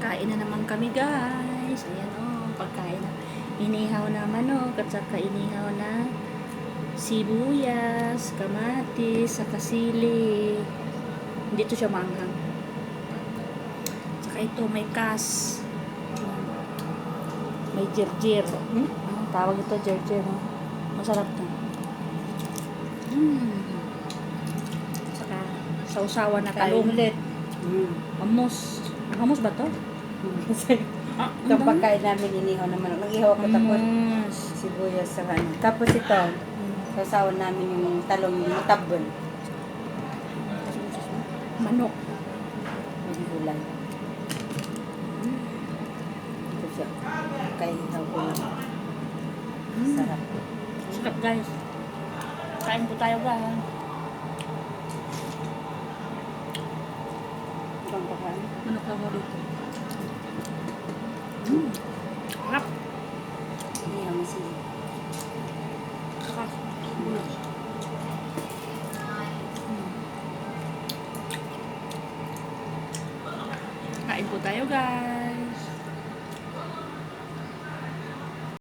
Kain na naman kami guys. Ayan pagkain na. Inihaw na manok at saka inihaw na sibuyas, kamatis, saka sili. Hindi to siya maanghang. Saka ito may kas. May jirjir. Tawag ito jirjir. Masarap to. Saka sausawan na talong. Amos. Amos ba to? Itong pagkain namin inihaw naman. Nag-ihaw ako tapos Amos. sibuyas sa ano. Tapos ito, sasawan namin yung talong yung tabon. Manok. Yung gulay. Ito siya. Kaya ihaw ko lang. Sarap. Sarap guys. Kain po tayo guys. Ibang pakain. Manok lang ako dito. Sarap. Inihaw na sila. Saka kain po tayo guys.